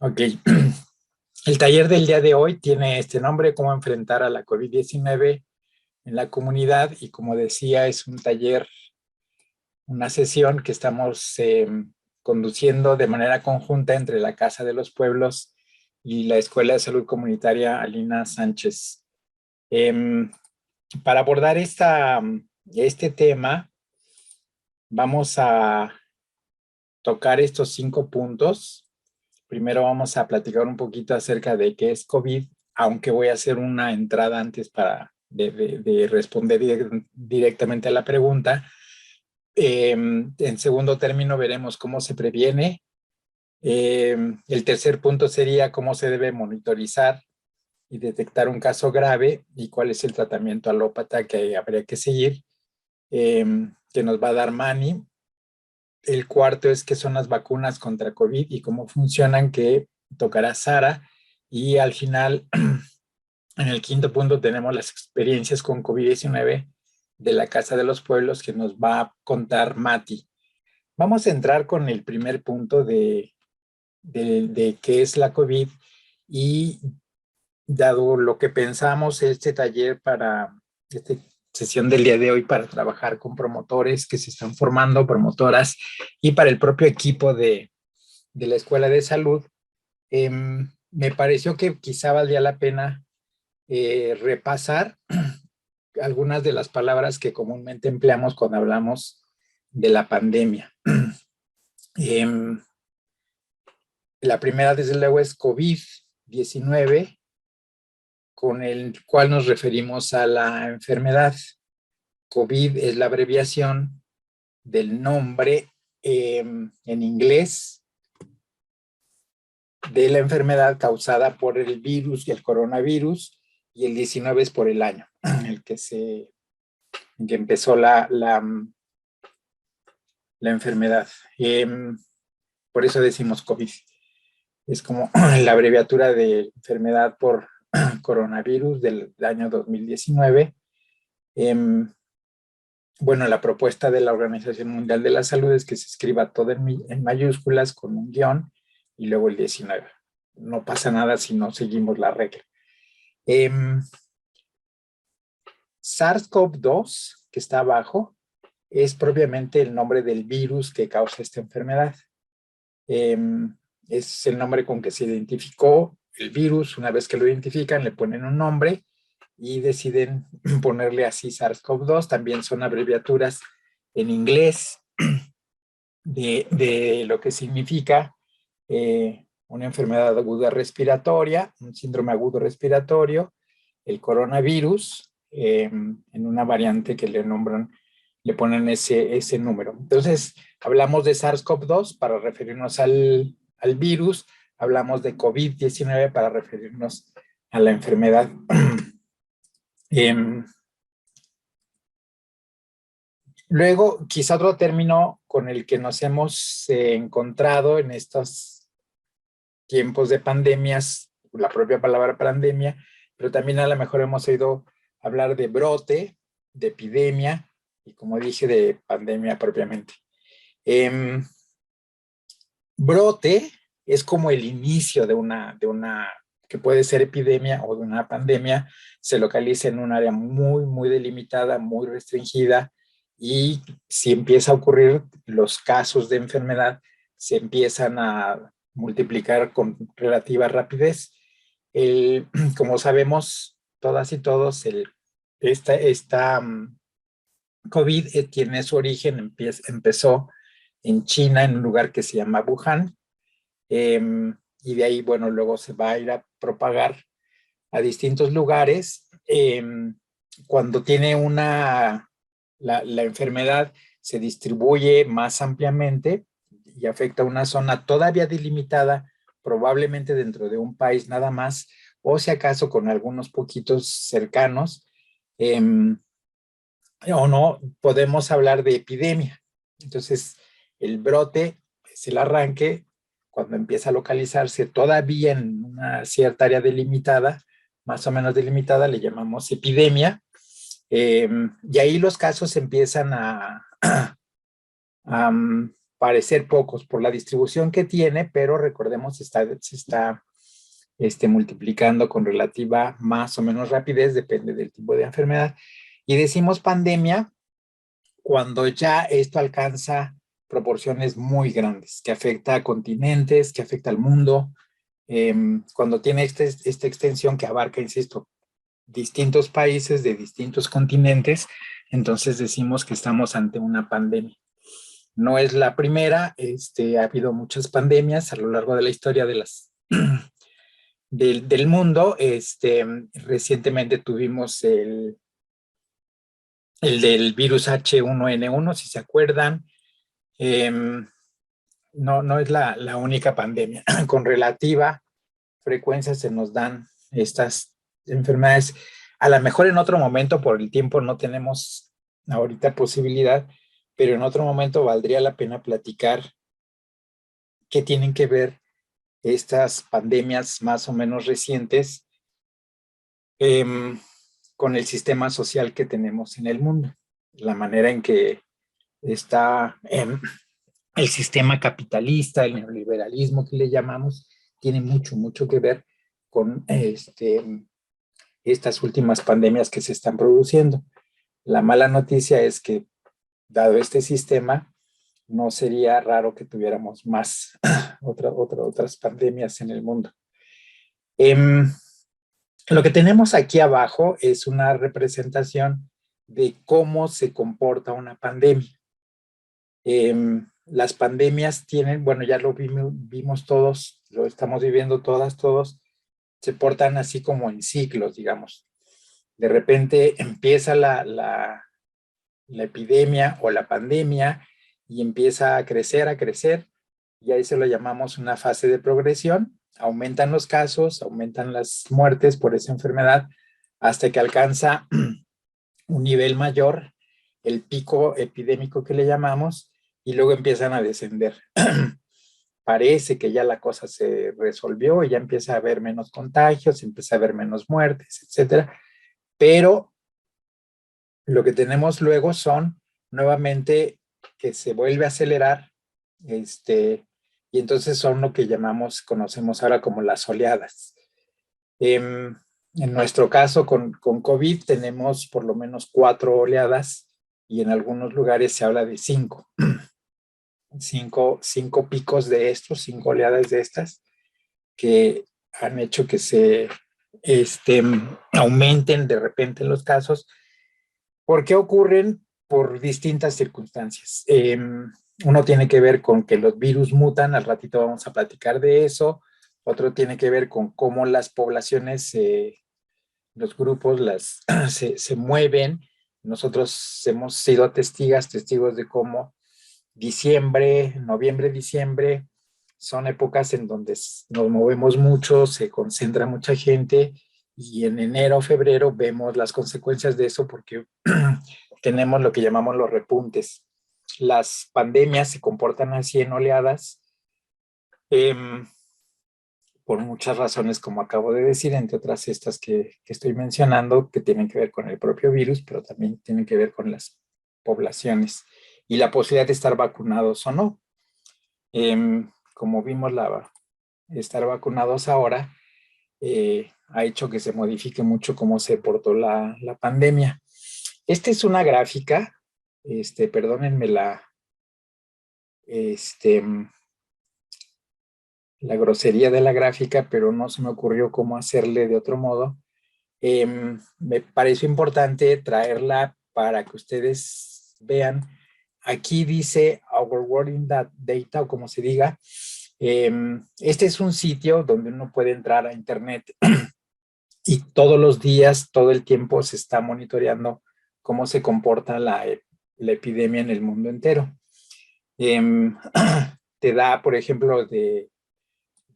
Ok. El taller del día de hoy tiene este nombre: cómo enfrentar a la COVID-19 en la comunidad. Y como decía, es un taller, una sesión que estamos conduciendo de manera conjunta entre la Casa de los Pueblos y la Escuela de Salud Comunitaria Alina Sánchez. Em, para abordar este tema, vamos a tocar estos 5 puntos. Primero vamos a platicar un poquito acerca de qué es COVID, aunque voy a hacer una entrada antes de responder directamente a la pregunta. En segundo término veremos cómo se previene. El tercer punto sería cómo se debe monitorizar y detectar un caso grave y cuál es el tratamiento alópata que habría que seguir, que nos va a dar Manny. El cuarto es qué son las vacunas contra COVID y cómo funcionan, que tocará Sara. Y al final, en el quinto punto, tenemos las experiencias con COVID-19 de la Casa de los Pueblos, que nos va a contar Mati. Vamos a entrar con el primer punto de qué es la COVID. Y dado lo que pensamos, este taller esta sesión del día de hoy, para trabajar con promotores que se están formando, promotoras, y para el propio equipo de la Escuela de Salud, me pareció que quizá valía la pena repasar algunas de las palabras que comúnmente empleamos cuando hablamos de la pandemia. Eh, la primera, desde luego, es COVID-19, con el cual nos referimos a la enfermedad. COVID es la abreviación del nombre en inglés de la enfermedad causada por el virus y el coronavirus, y el 19 es por el año en el que empezó la enfermedad. Por eso decimos COVID. Es como la abreviatura de enfermedad por coronavirus del año 2019. Bueno, la propuesta de la Organización Mundial de la Salud es que se escriba todo en mayúsculas con un guión y luego el 19. No pasa nada si no seguimos la regla. SARS-CoV-2, que está abajo, es propiamente el nombre del virus que causa esta enfermedad. Es el nombre con que se identificó el virus. Una vez que lo identifican, le ponen un nombre y deciden ponerle así SARS-CoV-2. También son abreviaturas en inglés de lo que significa una enfermedad aguda respiratoria, un síndrome agudo respiratorio, el coronavirus, en una variante que le ponen ese número. Entonces, hablamos de SARS-CoV-2 para referirnos al virus, hablamos de COVID-19 para referirnos a la enfermedad. Luego, quizá otro término con el que nos hemos encontrado en estos tiempos de pandemias, la propia palabra pandemia, pero también a lo mejor hemos oído hablar de brote, de epidemia y, como dije, de pandemia propiamente. Brote es como el inicio de una que puede ser epidemia o de una pandemia. Se localiza en un área muy, muy delimitada, muy restringida, y si empieza a ocurrir, los casos de enfermedad se empiezan a multiplicar con relativa rapidez. Como sabemos todas y todos, esta COVID tiene su origen, empezó en China, en un lugar que se llama Wuhan, y de ahí, bueno, luego se va a ir a propagar a distintos lugares. Cuando tiene la enfermedad se distribuye más ampliamente y afecta a una zona todavía delimitada, probablemente dentro de un país nada más, o si acaso con algunos poquitos cercanos, o no, podemos hablar de epidemia. Entonces, el brote es el arranque. Cuando empieza a localizarse todavía en una cierta área delimitada, más o menos delimitada, le llamamos epidemia. Y ahí los casos empiezan a parecer pocos por la distribución que tiene, pero recordemos, se está multiplicando con relativa más o menos rapidez, depende del tipo de enfermedad. Y decimos pandemia cuando ya esto alcanza proporciones muy grandes, que afecta a continentes, que afecta al mundo, cuando tiene esta extensión que abarca, insisto, distintos países de distintos continentes, entonces decimos que estamos ante una pandemia. No es la primera, ha habido muchas pandemias a lo largo de la historia del mundo. Recientemente tuvimos el del virus H1N1, si se acuerdan. No es la única pandemia. Con relativa frecuencia se nos dan estas enfermedades. A lo mejor en otro momento, por el tiempo, no tenemos ahorita posibilidad, pero en otro momento valdría la pena platicar qué tienen que ver estas pandemias más o menos recientes con el sistema social que tenemos en el mundo, la manera en que está el sistema capitalista, el neoliberalismo que le llamamos, tiene mucho, mucho que ver con estas últimas pandemias que se están produciendo. La mala noticia es que, dado este sistema, no sería raro que tuviéramos más otras pandemias en el mundo. Lo que tenemos aquí abajo es una representación de cómo se comporta una pandemia. Las pandemias tienen, bueno, ya lo vimos todos, lo estamos viviendo todos, se portan así como en ciclos, digamos. De repente empieza la epidemia o la pandemia y empieza a crecer, y ahí se lo llamamos una fase de progresión. Aumentan los casos, aumentan las muertes por esa enfermedad, hasta que alcanza un nivel mayor, el pico epidémico que le llamamos, y luego empiezan a descender. Parece que ya la cosa se resolvió y ya empieza a haber menos contagios, empieza a haber menos muertes, etcétera. Pero lo que tenemos luego son nuevamente que se vuelve a acelerar, y entonces son lo que conocemos ahora como las oleadas. En nuestro caso con COVID tenemos por lo menos 4 oleadas y en algunos lugares se habla de 5. 5 picos de estos, 5 oleadas de estas que han hecho que se aumenten de repente los casos. ¿Por qué ocurren? Por distintas circunstancias. Uno tiene que ver con que los virus mutan, al ratito vamos a platicar de eso. Otro tiene que ver con cómo las poblaciones, los grupos se mueven. Nosotros hemos sido testigos de cómo noviembre, diciembre, son épocas en donde nos movemos mucho, se concentra mucha gente, y en enero, febrero vemos las consecuencias de eso porque tenemos lo que llamamos los repuntes. Las pandemias se comportan así en oleadas, por muchas razones, como acabo de decir, entre otras estas que estoy mencionando, que tienen que ver con el propio virus, pero también tienen que ver con las poblaciones y la posibilidad de estar vacunados o no. Como vimos, estar vacunados ahora ha hecho que se modifique mucho cómo se portó la pandemia. Esta es una gráfica, perdónenme la grosería de la gráfica, pero no se me ocurrió cómo hacerle de otro modo. Me pareció importante traerla para que ustedes vean. Aquí dice Our World in Data, o como se diga. Este es un sitio donde uno puede entrar a internet y todos los días, todo el tiempo se está monitoreando cómo se comporta la epidemia en el mundo entero. Te da, por ejemplo, de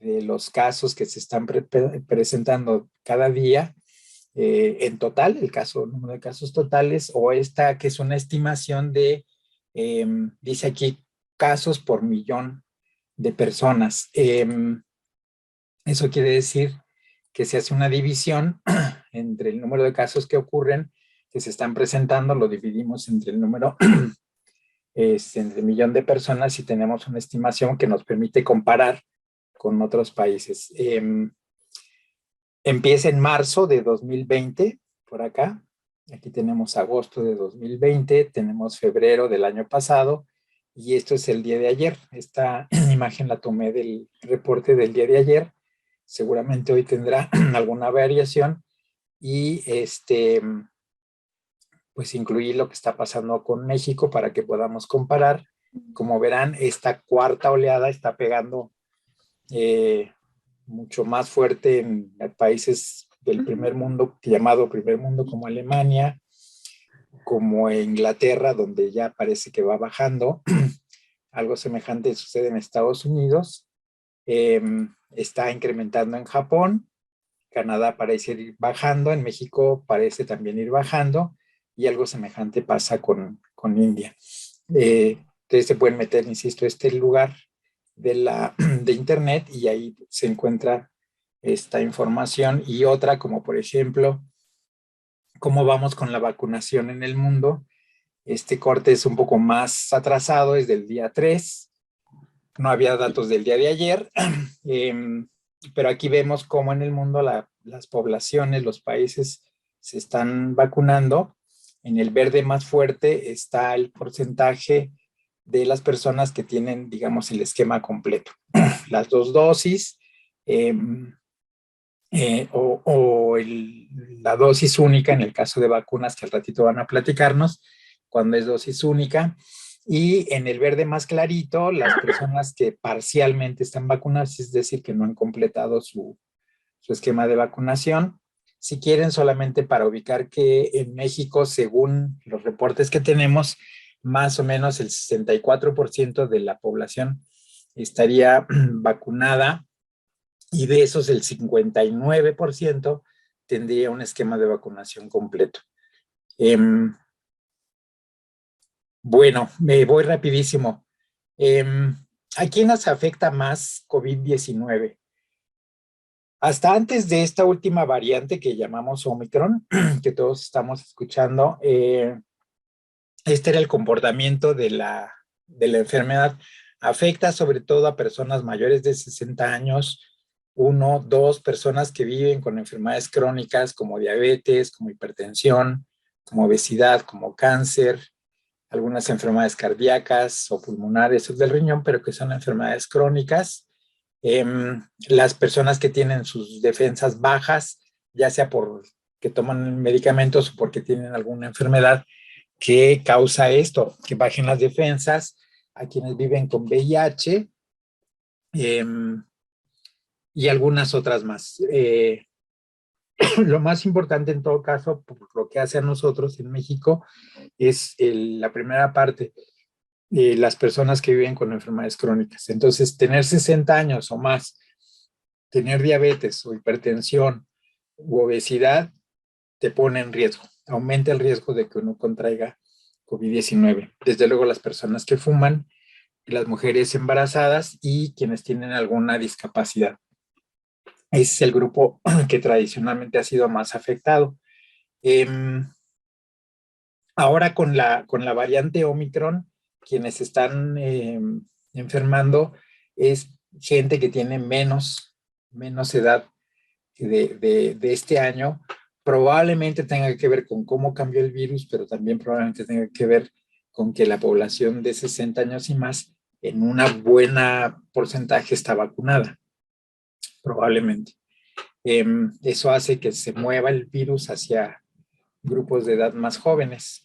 los casos que se están presentando cada día, en total, el número de casos totales, o esta que es una estimación de, dice aquí, casos por millón de personas. Eso quiere decir que se hace una división entre el número de casos que ocurren, que se están presentando, lo dividimos entre el número entre 1 millón de personas y tenemos una estimación que nos permite comparar con otros países. Empieza en marzo de 2020, por acá. Aquí tenemos agosto de 2020, tenemos febrero del año pasado, y esto es el día de ayer. Esta imagen la tomé del reporte del día de ayer. Seguramente hoy tendrá alguna variación y pues incluir lo que está pasando con México para que podamos comparar. Como verán, esta cuarta oleada está pegando mucho más fuerte en países del primer mundo, llamado primer mundo, como Alemania, como Inglaterra, donde ya parece que va bajando. Algo semejante sucede en Estados Unidos. Está incrementando en Japón. Canadá parece ir bajando. En México parece también ir bajando. Y algo semejante pasa con India. Entonces se pueden meter, insisto, este lugar de Internet y ahí se encuentra esta información y otra, como por ejemplo, cómo vamos con la vacunación en el mundo. Este corte es un poco más atrasado, es del día 3. No había datos del día de ayer, pero aquí vemos cómo en el mundo las poblaciones, los países se están vacunando. En el verde más fuerte está el porcentaje de las personas que tienen, digamos, el esquema completo. Las 2 dosis la dosis única en el caso de vacunas que al ratito van a platicarnos, cuando es dosis única. Y en el verde más clarito, las personas que parcialmente están vacunadas, es decir, que no han completado su esquema de vacunación. Si quieren, solamente para ubicar que en México, según los reportes que tenemos, más o menos el 64% de la población estaría vacunada y de esos el 59% tendría un esquema de vacunación completo. Bueno, me voy rapidísimo. ¿A quién nos afecta más COVID-19? Hasta antes de esta última variante que llamamos Omicron, que todos estamos escuchando, este era el comportamiento de la enfermedad. Afecta sobre todo a personas mayores de 60 años, 1, 2 personas que viven con enfermedades crónicas como diabetes, como hipertensión, como obesidad, como cáncer, algunas enfermedades cardíacas o pulmonares o del riñón, pero que son enfermedades crónicas. Las personas que tienen sus defensas bajas, ya sea por que toman medicamentos o porque tienen alguna enfermedad que causa esto, que bajen las defensas, a quienes viven con VIH y algunas otras más. Lo más importante en todo caso, por lo que hace a nosotros en México, es la primera parte, las personas que viven con enfermedades crónicas. Entonces, tener 60 años o más, tener diabetes o hipertensión u obesidad, te pone en riesgo, aumenta el riesgo de que uno contraiga COVID-19. Desde luego las personas que fuman, las mujeres embarazadas y quienes tienen alguna discapacidad. Ese es el grupo que tradicionalmente ha sido más afectado. Ahora con la variante Omicron, quienes están enfermando es gente que tiene menos edad de este año. Probablemente tenga que ver con cómo cambió el virus, pero también probablemente tenga que ver con que la población de 60 años y más en una buena porcentaje está vacunada, probablemente. Eso hace que se mueva el virus hacia grupos de edad más jóvenes.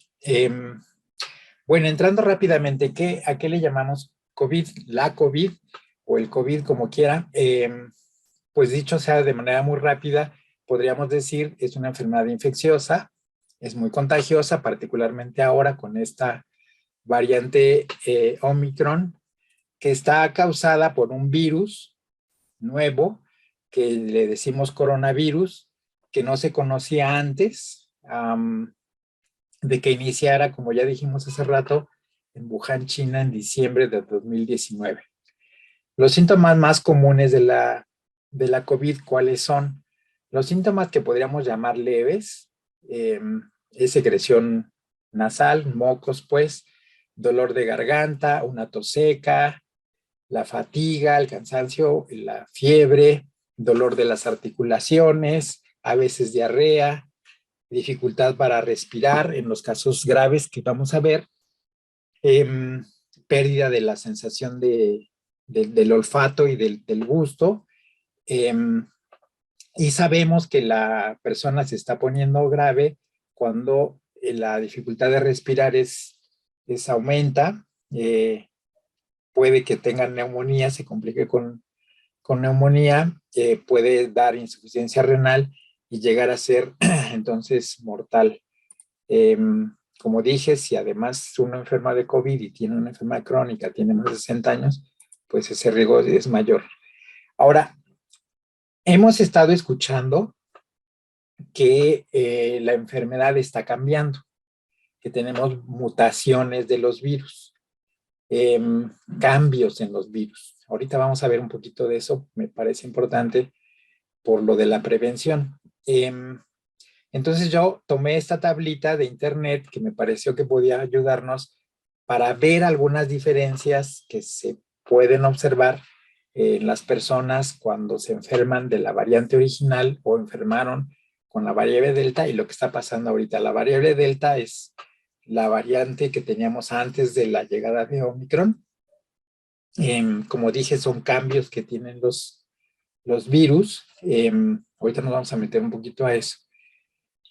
Bueno, entrando rápidamente, ¿a qué le llamamos COVID? La COVID o el COVID como quiera, pues dicho sea de manera muy rápida, podríamos decir es una enfermedad infecciosa, es muy contagiosa, particularmente ahora con esta variante Omicron, que está causada por un virus nuevo que le decimos coronavirus, que no se conocía antes de que iniciara, como ya dijimos hace rato, en Wuhan, China, en diciembre de 2019. Los síntomas más comunes de la COVID, ¿cuáles son? Los síntomas que podríamos llamar leves, es secreción nasal, mocos, pues, dolor de garganta, una tos seca, la fatiga, el cansancio, la fiebre, dolor de las articulaciones, a veces diarrea, dificultad para respirar en los casos graves que vamos a ver, eh, pérdida de la sensación del olfato y del gusto. Eh, y sabemos que la persona se está poniendo grave cuando la dificultad de respirar aumenta. Puede que tengan neumonía, se complique con neumonía, puede dar insuficiencia renal y llegar a ser entonces mortal. Eh, Como dije, si además uno enferma de COVID y tiene una enfermedad crónica, tiene más de 60 años, pues ese riesgo es mayor. Ahora, hemos estado escuchando que la enfermedad está cambiando, que tenemos mutaciones de los virus, eh, cambios en los virus. Ahorita vamos a ver un poquito de eso, me parece importante por lo de la prevención. Entonces yo tomé esta tablita de internet que me pareció que podía ayudarnos para ver algunas diferencias que se pueden observar en las personas cuando se enferman de la variante original o enfermaron con la variable Delta y lo que está pasando ahorita. La variable Delta es la variante que teníamos antes de la llegada de Omicron. Como dije, son cambios que tienen los virus. Ahorita nos vamos a meter un poquito a eso.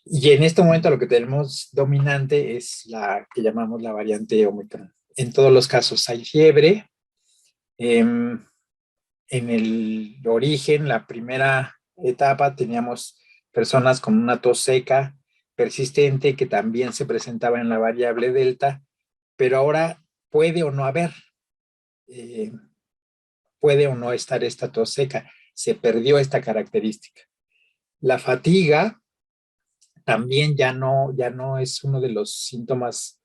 Y en este momento lo que tenemos dominante es la que llamamos la variante Omicron. En todos los casos hay fiebre. En el origen, la primera etapa, teníamos personas con una tos seca persistente que también se presentaba en la variable Delta, pero ahora puede o no haber, puede o no estar esta tos seca. Se perdió esta característica. La fatiga también ya no es uno de los síntomas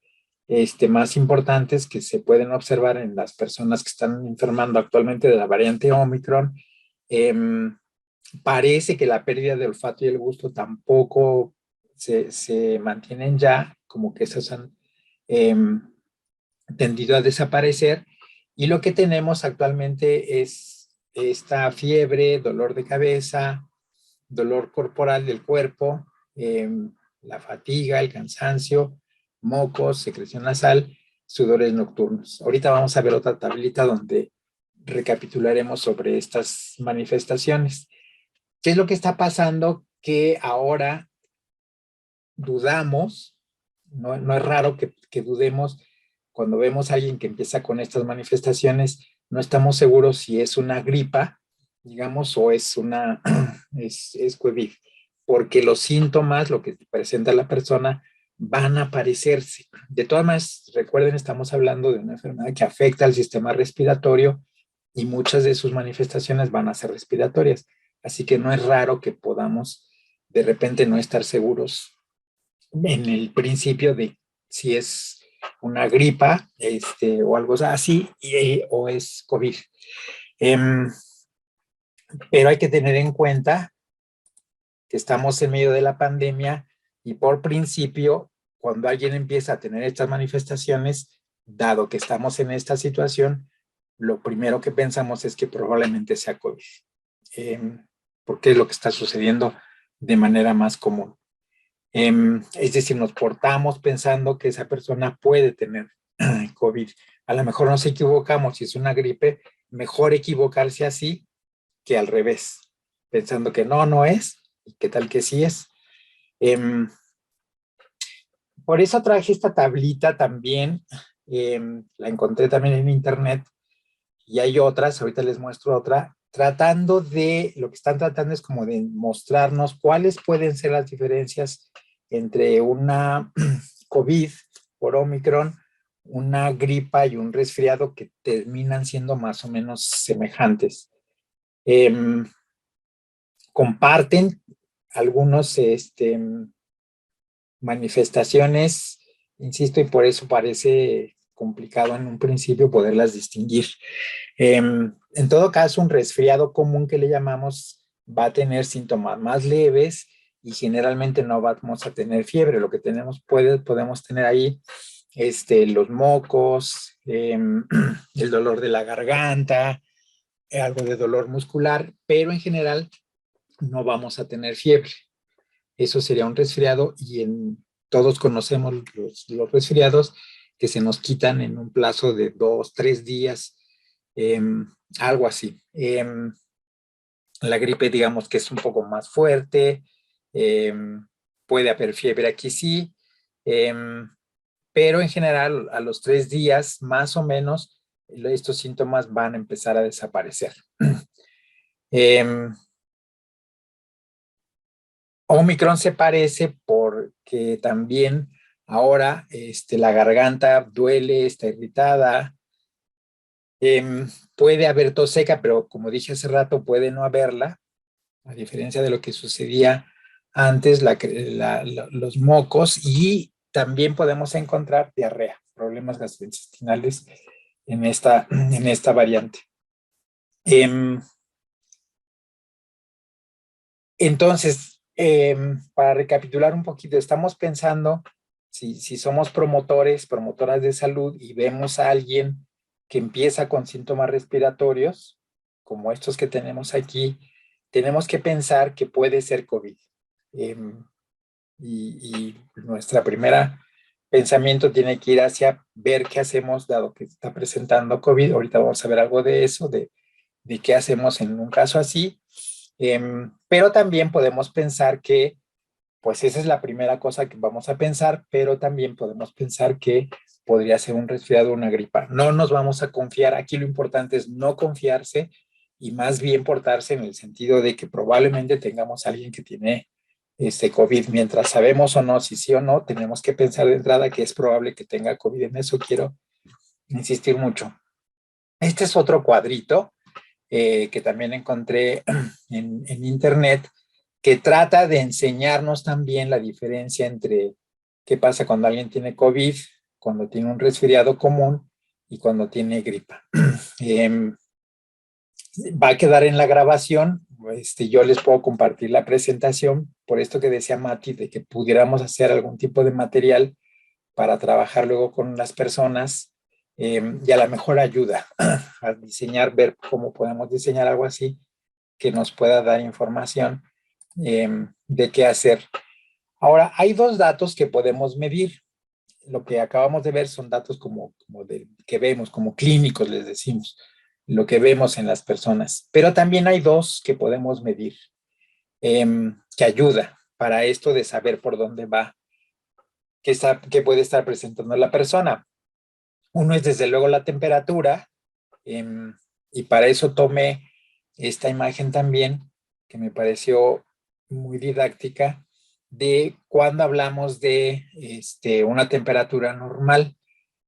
más importantes que se pueden observar en las personas que están enfermando actualmente de la variante Omicron. Eh, Parece que la pérdida de olfato y el gusto tampoco se mantienen ya, como que esos han eh, tendido a desaparecer. Y lo que tenemos actualmente es esta fiebre, dolor de cabeza, dolor corporal del cuerpo, la fatiga, el cansancio, mocos, secreción nasal, sudores nocturnos. Ahorita vamos a ver otra tablita donde recapitularemos sobre estas manifestaciones. ¿Qué es lo que está pasando? Que ahora dudamos, no es raro que dudemos cuando vemos a alguien que empieza con estas manifestaciones, no estamos seguros si es una gripa, digamos, o es es COVID, porque los síntomas, lo que presenta la persona, van a aparecerse. De todas maneras, recuerden, estamos hablando de una enfermedad que afecta al sistema respiratorio y muchas de sus manifestaciones van a ser respiratorias. Así que no es raro que podamos de repente no estar seguros en el principio de si es una gripa o algo así o es COVID. Pero hay que tener en cuenta que estamos en medio de la pandemia y por principio, cuando alguien empieza a tener estas manifestaciones, dado que estamos en esta situación, lo primero que pensamos es que probablemente sea COVID, porque es lo que está sucediendo de manera más común. Es decir, nos portamos pensando que esa persona puede tener COVID. A lo mejor nos equivocamos, si es una gripe, mejor equivocarse así que al revés, pensando que no es, y qué tal que sí es. Por eso traje esta tablita también, la encontré también en internet, y hay otras, ahorita les muestro otra, tratando de, lo que están tratando es como de mostrarnos cuáles pueden ser las diferencias entre una COVID por Omicron, una gripa y un resfriado que terminan siendo más o menos semejantes. Comparten algunos manifestaciones, insisto, y por eso parece complicado en un principio poderlas distinguir. En todo caso, un resfriado común que le llamamos va a tener síntomas más leves y generalmente no vamos a tener fiebre. Lo que podemos tener ahí los mocos, el dolor de la garganta, algo de dolor muscular, pero en general no vamos a tener fiebre. Eso sería un resfriado y todos conocemos los resfriados que se nos quitan en un plazo de 2, 3 días, algo así. La gripe, digamos que es un poco más fuerte, puede haber fiebre aquí sí, pero en general a los 3 días más o menos estos síntomas van a empezar a desaparecer. Omicron se parece porque también ahora la garganta duele, está irritada, puede haber tos seca, pero como dije hace rato, puede no haberla, a diferencia de lo que sucedía antes, los mocos, y también podemos encontrar diarrea, problemas gastrointestinales en esta variante. Entonces, para recapitular un poquito, estamos pensando, si somos promotoras de salud y vemos a alguien que empieza con síntomas respiratorios, como estos que tenemos aquí, tenemos que pensar que puede ser COVID. Y nuestra primera pensamiento tiene que ir hacia ver qué hacemos dado que está presentando COVID. Ahorita vamos a ver algo de eso, de qué hacemos en un caso así. Pero también podemos pensar que, pues esa es la primera cosa que vamos a pensar, pero también podemos pensar que podría ser un resfriado o una gripa. No nos vamos a confiar. Aquí lo importante es no confiarse y más bien portarse en el sentido de que probablemente tengamos a alguien que tiene COVID. Mientras sabemos o no si sí o no, tenemos que pensar de entrada que es probable que tenga COVID. En eso quiero insistir mucho. Este es otro cuadrito que también encontré en internet, que trata de enseñarnos también la diferencia entre qué pasa cuando alguien tiene COVID, cuando tiene un resfriado común y cuando tiene gripa. Va a quedar en la grabación. Yo les puedo compartir la presentación, por esto que decía Mati, de que pudiéramos hacer algún tipo de material para trabajar luego con las personas, y a lo mejor ayuda a diseñar, ver cómo podemos diseñar algo así que nos pueda dar información de qué hacer. Ahora, hay dos datos que podemos medir. Lo que acabamos de ver son datos que vemos, como clínicos, les decimos, lo que vemos en las personas. Pero también hay dos que podemos medir, que ayuda para esto de saber por dónde va, qué puede estar presentando la persona. Uno es desde luego la temperatura, y para eso tomé esta imagen también, que me pareció muy didáctica, de cuando hablamos de una temperatura normal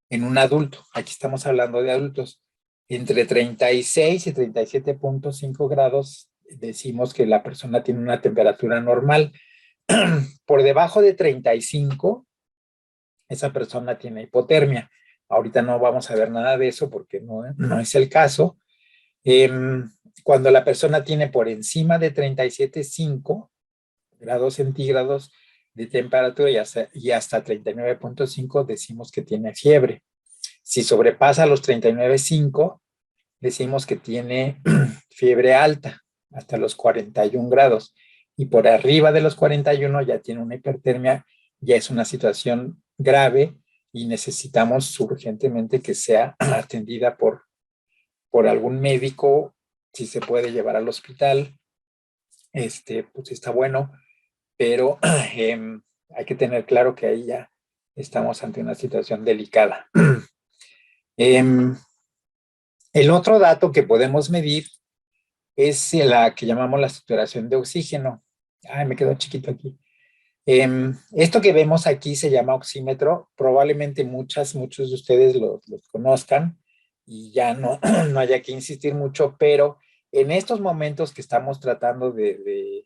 en un adulto. Aquí estamos hablando de adultos. Entre 36 y 37.5 grados decimos que la persona tiene una temperatura normal. Por debajo de 35, esa persona tiene hipotermia. Ahorita no vamos a ver nada de eso porque no es el caso. Cuando la persona tiene por encima de 37.5 grados centígrados de temperatura y hasta 39.5 decimos que tiene fiebre. Si sobrepasa los 39.5, decimos que tiene fiebre alta hasta los 41 grados. Y por arriba de los 41 ya tiene una hipertermia, ya es una situación grave y necesitamos urgentemente que sea atendida por algún médico. Si se puede llevar al hospital, pues está bueno, pero hay que tener claro que ahí ya estamos ante una situación delicada. El otro dato que podemos medir es la que llamamos la saturación de oxígeno. Ay, me quedó chiquito aquí. Esto que vemos aquí se llama oxímetro. Probablemente muchos de ustedes los conozcan y ya no haya que insistir mucho, pero en estos momentos que estamos tratando de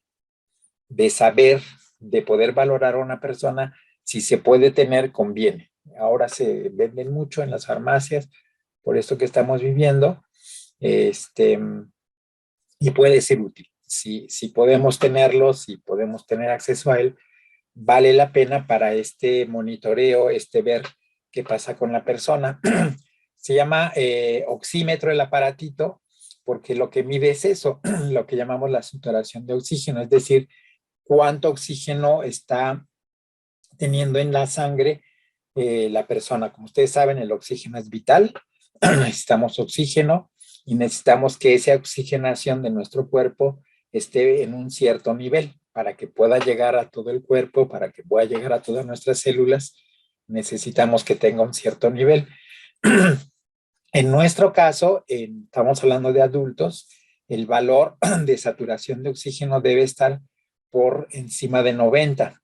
saber, de poder valorar a una persona, si se puede tener, conviene. Ahora se venden mucho en las farmacias por esto que estamos viviendo, y puede ser útil. Si podemos tenerlo, si podemos tener acceso a él, vale la pena para este monitoreo, ver qué pasa con la persona. Se llama oxímetro el aparatito, porque lo que mide es eso, lo que llamamos la saturación de oxígeno, es decir, cuánto oxígeno está teniendo en la sangre la persona. Como ustedes saben, el oxígeno es vital, necesitamos oxígeno y necesitamos que esa oxigenación de nuestro cuerpo esté en un cierto nivel para que pueda llegar a todo el cuerpo, para que pueda llegar a todas nuestras células, necesitamos que tenga un cierto nivel. En nuestro caso, estamos hablando de adultos, el valor de saturación de oxígeno debe estar por encima de 90.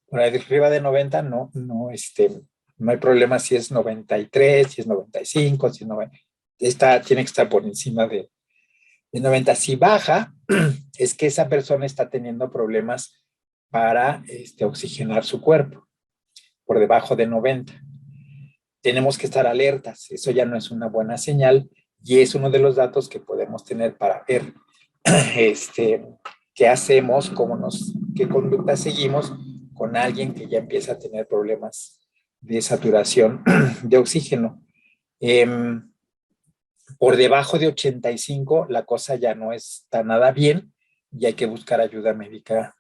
Por arriba de 90 no hay problema si es 93, si es 95, si es 90. Tiene que estar por encima de 90. Si baja, es que esa persona está teniendo problemas para oxigenar su cuerpo, por debajo de 90. Tenemos que estar alertas, eso ya no es una buena señal y es uno de los datos que podemos tener para ver qué hacemos, qué conducta seguimos con alguien que ya empieza a tener problemas de saturación de oxígeno. Por debajo de 85 la cosa ya no está nada bien y hay que buscar ayuda médica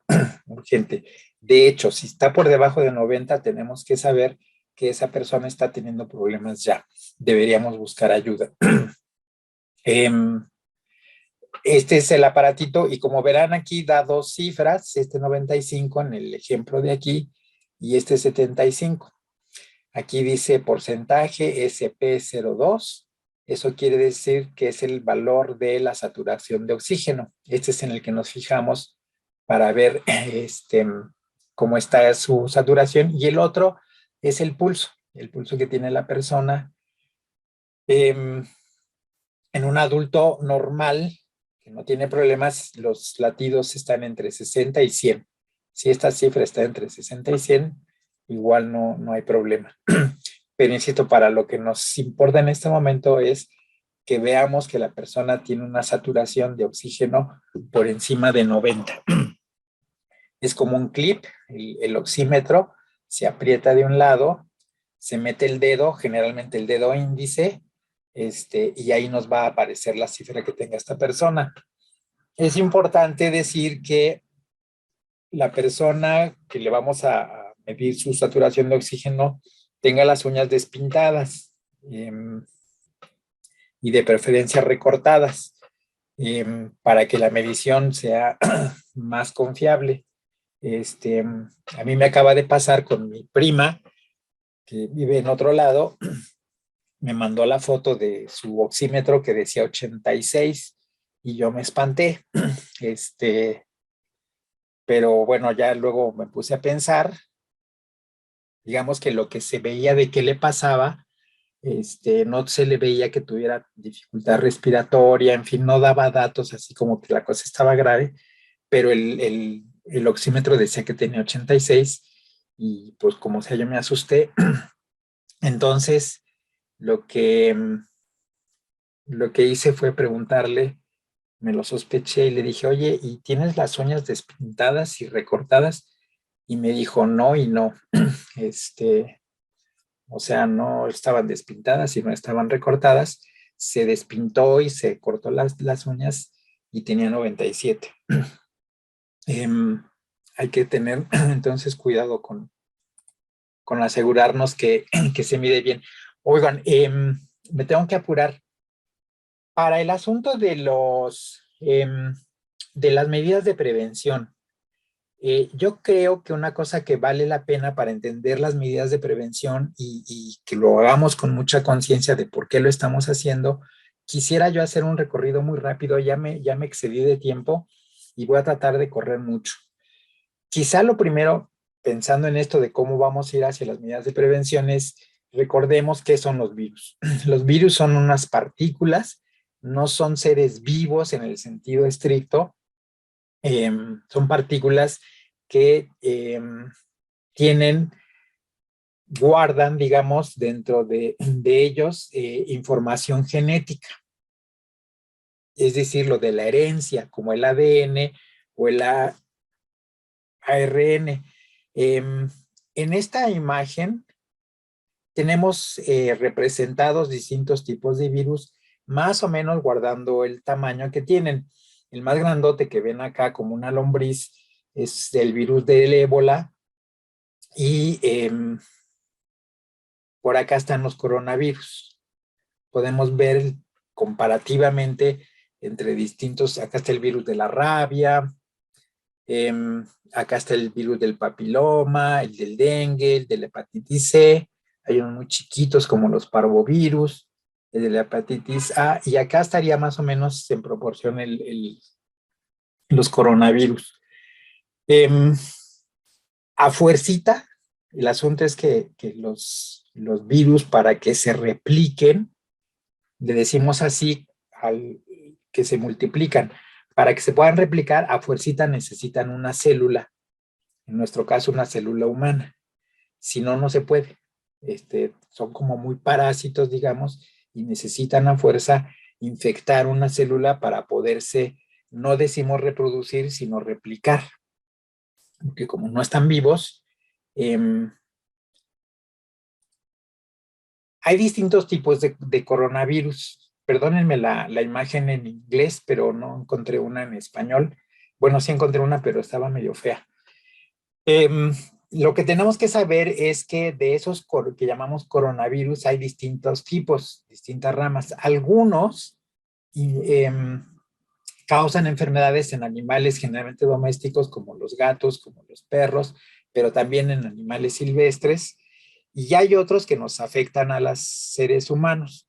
urgente. De hecho, si está por debajo de 90, tenemos que saber que esa persona está teniendo problemas ya. Deberíamos buscar ayuda. Este es el aparatito y como verán aquí da dos cifras, este 95 en el ejemplo de aquí y este 75. Aquí dice porcentaje SP02. Eso quiere decir que es el valor de la saturación de oxígeno. Este es en el que nos fijamos para ver cómo está su saturación. Y el otro es el pulso que tiene la persona. En un adulto normal, que no tiene problemas, los latidos están entre 60 y 100. Si esta cifra está entre 60 y 100, igual no hay problema. Pero insisto, para lo que nos importa en este momento es que veamos que la persona tiene una saturación de oxígeno por encima de 90. Es como un clip, el oxímetro se aprieta de un lado, se mete el dedo, generalmente el dedo índice, y ahí nos va a aparecer la cifra que tenga esta persona. Es importante decir que la persona que le vamos a medir su saturación de oxígeno tenga las uñas despintadas y de preferencia recortadas para que la medición sea más confiable. A mí me acaba de pasar con mi prima que vive en otro lado, me mandó la foto de su oxímetro que decía 86 y yo me espanté. Pero bueno, ya luego me puse a pensar, digamos que lo que se veía de qué le pasaba, no se le veía que tuviera dificultad respiratoria, en fin, no daba datos así como que la cosa estaba grave, pero el oxímetro decía que tenía 86 y pues como sea yo me asusté. Entonces lo que hice fue preguntarle, me lo sospeché y le dije, oye, ¿y tienes las uñas despintadas y recortadas? Y me dijo, no y no. O sea, no estaban despintadas y no estaban recortadas. Se despintó y se cortó las uñas y tenía 97. Hay que tener entonces cuidado con asegurarnos que se mide bien. Oigan, me tengo que apurar. Para el asunto de las medidas de prevención, yo creo que una cosa que vale la pena para entender las medidas de prevención y que lo hagamos con mucha conciencia de por qué lo estamos haciendo, quisiera yo hacer un recorrido muy rápido, ya me excedí de tiempo y voy a tratar de correr mucho. Quizá lo primero, pensando en esto de cómo vamos a ir hacia las medidas de prevención, es recordemos qué son los virus. Los virus son unas partículas, no son seres vivos en el sentido estricto, son partículas que guardan, digamos, dentro de ellos información genética, es decir, lo de la herencia, como el ADN o el ARN. En esta imagen tenemos representados distintos tipos de virus, más o menos guardando el tamaño que tienen. El más grandote que ven acá como una lombriz es el virus del ébola y por acá están los coronavirus. Podemos ver comparativamente entre distintos, acá está el virus de la rabia, acá está el virus del papiloma, el del dengue, el de la hepatitis C, hay unos muy chiquitos como los parvovirus, el de la hepatitis A, y acá estaría más o menos en proporción los coronavirus. Eh, a fuercita, el asunto es que los virus para que se repliquen, le decimos así, al que se multiplican, para que se puedan replicar, a fuercita necesitan una célula, en nuestro caso una célula humana. Si no, no se puede. Son como muy parásitos, digamos, y necesitan a fuerza infectar una célula para poderse, no decimos reproducir, sino replicar. Porque como no están vivos, hay distintos tipos de coronavirus. Perdónenme la imagen en inglés, pero no encontré una en español. Bueno, sí encontré una, pero estaba medio fea. Lo que tenemos que saber es que de esos que llamamos coronavirus hay distintos tipos, distintas ramas. Algunos causan enfermedades en animales generalmente domésticos como los gatos, como los perros, pero también en animales silvestres. Y hay otros que nos afectan a los seres humanos.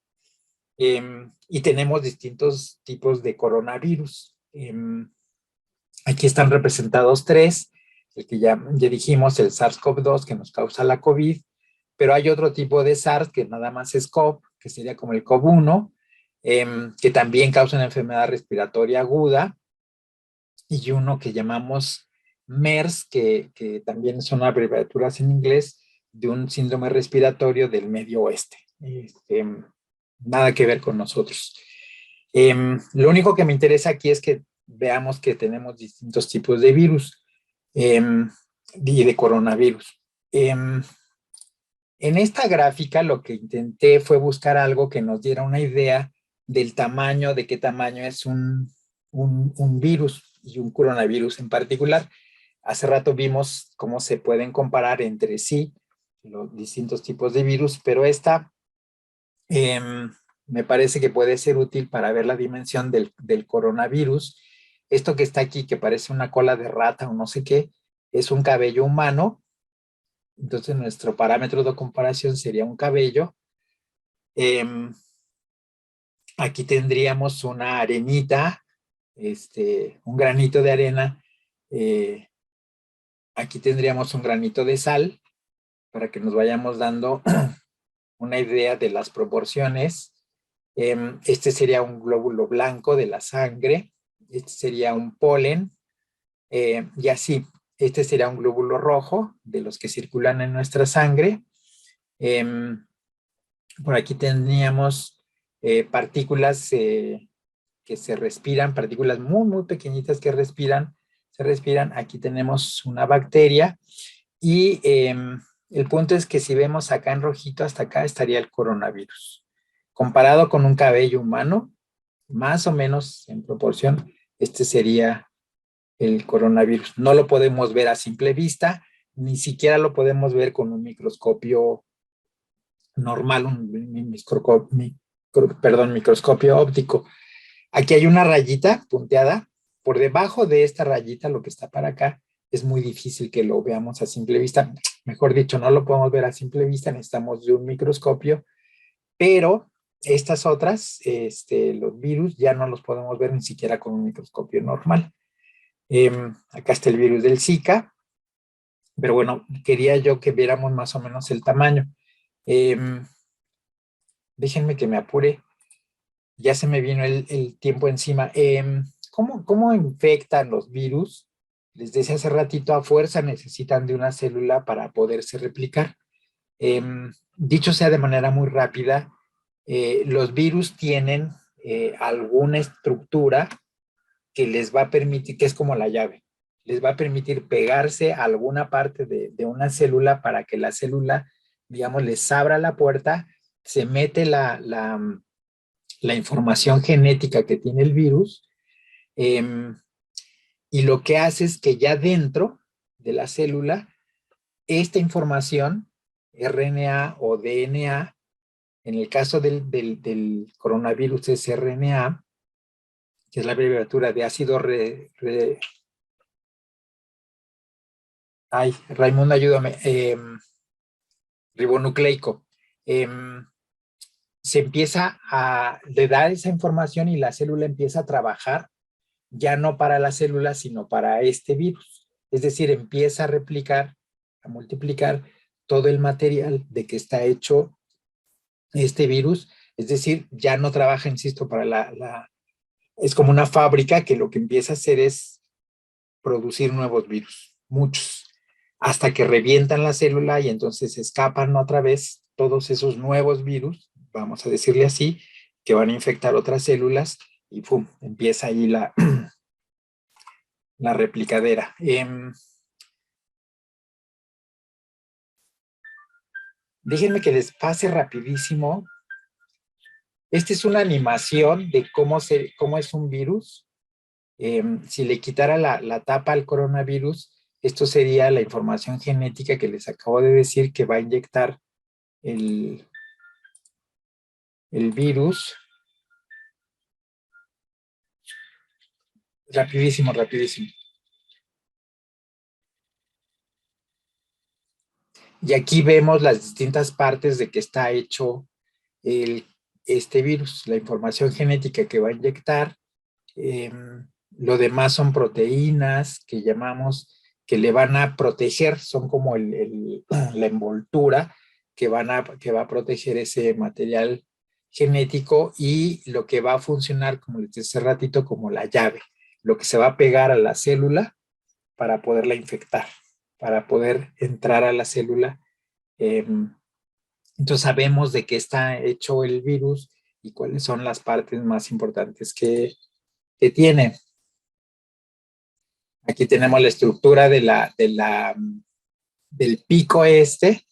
Y tenemos distintos tipos de coronavirus. Aquí están representados tres, el que ya dijimos, el SARS-CoV-2 que nos causa la COVID, pero hay otro tipo de SARS que nada más es CoV, que sería como el CoV-1, que también causa una enfermedad respiratoria aguda, y uno que llamamos MERS, que también son abreviaturas en inglés, de un síndrome respiratorio del Medio Oeste. Nada que ver con nosotros. Lo único que me interesa aquí es que veamos que tenemos distintos tipos de virus y de coronavirus. En esta gráfica lo que intenté fue buscar algo que nos diera una idea del tamaño, de qué tamaño es un virus y un coronavirus en particular. Hace rato vimos cómo se pueden comparar entre sí los distintos tipos de virus, pero esta me parece que puede ser útil para ver la dimensión del coronavirus. Esto que está aquí, que parece una cola de rata o no sé qué, es un cabello humano. Entonces nuestro parámetro de comparación sería un cabello. Aquí tendríamos una arenita, un granito de arena. Aquí tendríamos un granito de sal para que nos vayamos dando una idea de las proporciones. Este sería un glóbulo blanco de la sangre. Este sería un polen. Y así, este sería un glóbulo rojo de los que circulan en nuestra sangre. Por aquí tendríamos partículas que se respiran, partículas muy, muy pequeñitas que se respiran. Aquí tenemos una bacteria y el punto es que si vemos acá en rojito hasta acá estaría el coronavirus. Comparado con un cabello humano, más o menos en proporción, este sería el coronavirus. No lo podemos ver a simple vista, ni siquiera lo podemos ver con un microscopio normal, microscopio óptico. Aquí hay una rayita punteada. Por debajo de esta rayita, lo que está para acá, es muy difícil que lo veamos a simple vista. Mejor dicho, no lo podemos ver a simple vista, necesitamos de un microscopio, pero estas otras, los virus, ya no los podemos ver ni siquiera con un microscopio normal. Acá está el virus del Zika, pero bueno, quería yo que viéramos más o menos el tamaño. Déjenme que me apure, ya se me vino el tiempo encima. ¿Cómo infectan los virus? Les decía hace ratito, a fuerza necesitan de una célula para poderse replicar. Dicho sea de manera muy rápida, los virus tienen alguna estructura que les va a permitir, que es como la llave, les va a permitir pegarse a alguna parte de una célula para que la célula digamos, les abra la puerta, se mete la información genética que tiene el virus, eh, y lo que hace es que ya dentro de la célula, esta información, RNA o DNA, en el caso del coronavirus es RNA, que es la abreviatura de ácido ay, Raimundo, ayúdame, ribonucleico. Eh, Se empieza a le dar esa información y la célula empieza a trabajar ya no para la célula, sino para este virus. Es decir, empieza a replicar, a multiplicar todo el material de que está hecho este virus. Es decir, ya no trabaja, insisto, para es como una fábrica que lo que empieza a hacer es producir nuevos virus, muchos, hasta que revientan la célula y entonces escapan otra vez todos esos nuevos virus, vamos a decirle así, que van a infectar otras células y ¡pum! Empieza ahí la replicadera. Déjenme que les pase rapidísimo. Esta es una animación de cómo es un virus. Si le quitara la tapa al coronavirus, esto sería la información genética que les acabo de decir que va a inyectar el, el virus. Rapidísimo, rapidísimo. Y aquí vemos las distintas partes de que está hecho el, este virus, la información genética que va a inyectar. Eh, lo demás son proteínas que llamamos, que le van a proteger, son como la envoltura que va a proteger ese material genético y lo que va a funcionar, como les decía hace ratito, como la llave, lo que se va a pegar a la célula para poderla infectar, para poder entrar a la célula. Eh, entonces sabemos de qué está hecho el virus y cuáles son las partes más importantes que tiene. Aquí tenemos la estructura del pico este.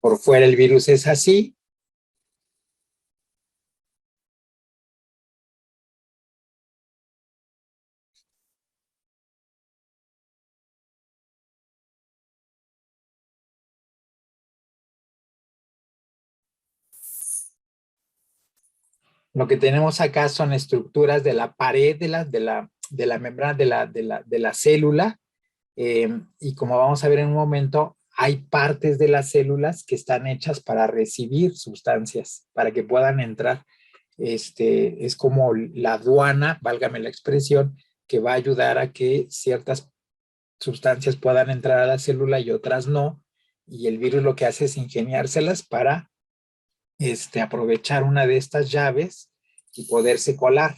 Por fuera el virus es así. Lo que tenemos acá son estructuras de la pared de la membrana de la célula. Y como vamos a ver en un momento, hay partes de las células que están hechas para recibir sustancias, para que puedan entrar. Es como la aduana, válgame la expresión, que va a ayudar a que ciertas sustancias puedan entrar a la célula y otras no. Y el virus lo que hace es ingeniárselas para aprovechar una de estas llaves y poderse colar.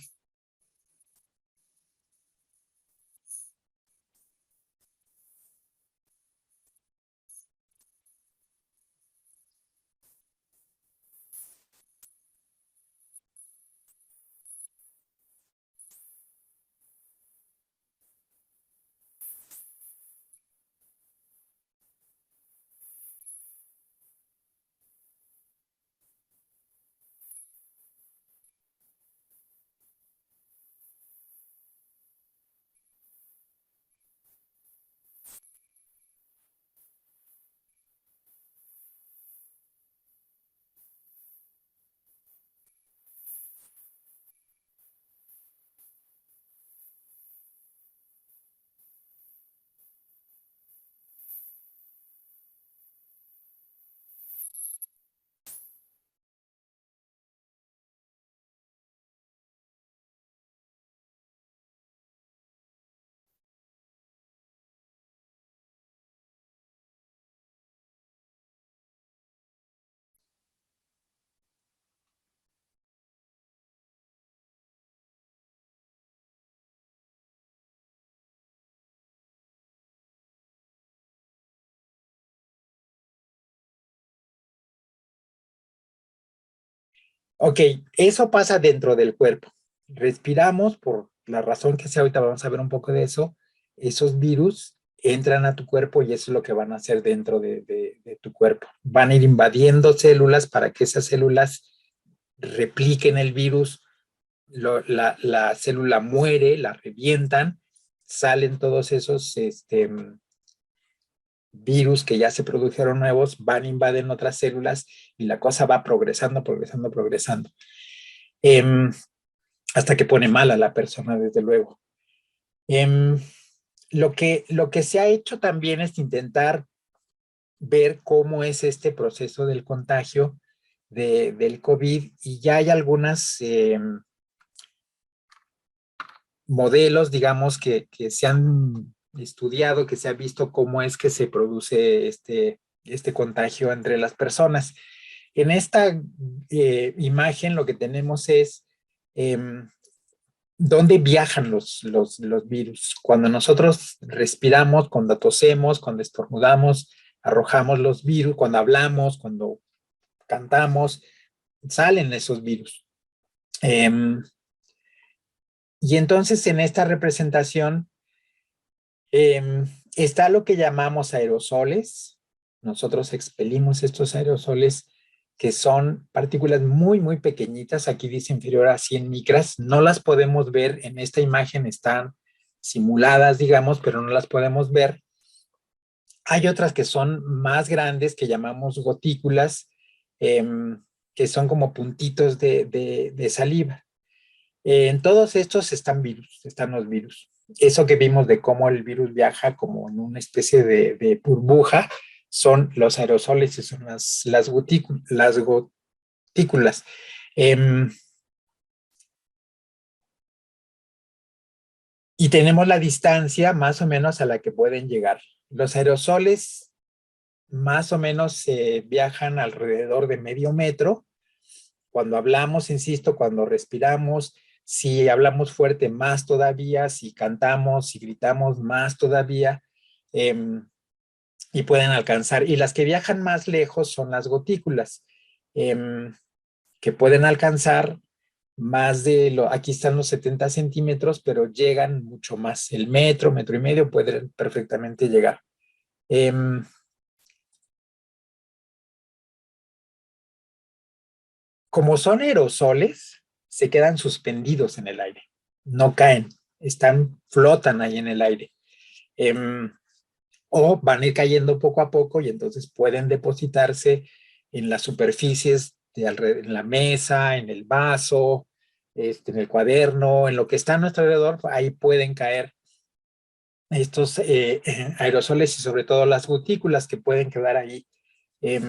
Ok, eso pasa dentro del cuerpo. Respiramos, por la razón que sea, ahorita vamos a ver un poco de eso, esos virus entran a tu cuerpo y eso es lo que van a hacer dentro de tu cuerpo. Van a ir invadiendo células para que esas células repliquen el virus, la célula muere, la revientan, salen todos esos virus que ya se produjeron nuevos, van, invaden otras células y la cosa va progresando, progresando, progresando. Eh, hasta que pone mal a la persona, desde luego. Eh, lo que se ha hecho también es intentar ver cómo es este proceso del contagio del COVID, y ya hay algunas modelos, digamos, que se han estudiado, que se ha visto cómo es que se produce este contagio entre las personas. En esta imagen lo que tenemos es eh, dónde viajan los virus. Cuando nosotros respiramos, cuando tosemos, cuando estornudamos, arrojamos los virus, cuando hablamos, cuando cantamos, salen esos virus. Y entonces en esta representación está lo que llamamos aerosoles. Nosotros expelimos estos aerosoles, que son partículas muy, muy pequeñitas. Aquí dice inferior a 100 micras. No las podemos ver en esta imagen, están simuladas, digamos, pero no las podemos ver. Hay otras que son más grandes, que llamamos gotículas, eh, que son como puntitos de saliva. En todos estos están los virus. Eso que vimos de cómo el virus viaja como en una especie de burbuja, son los aerosoles y son las gotículas. Eh, y tenemos la distancia más o menos a la que pueden llegar. Los aerosoles más o menos viajan alrededor de medio metro. Cuando hablamos, insisto, cuando respiramos, si hablamos fuerte, más todavía, si cantamos, si gritamos, más todavía, eh, y pueden alcanzar. Y las que viajan más lejos son las gotículas, eh, que pueden alcanzar aquí están los 70 centímetros, pero llegan mucho más. El metro, metro y medio pueden perfectamente llegar. Eh, como son aerosoles, se quedan suspendidos en el aire, no caen, flotan ahí en el aire. Eh, o van a ir cayendo poco a poco y entonces pueden depositarse en las superficies en la mesa, en el vaso, en el cuaderno, en lo que está a nuestro alrededor. Ahí pueden caer estos aerosoles y sobre todo las gotículas que pueden quedar ahí. Eh,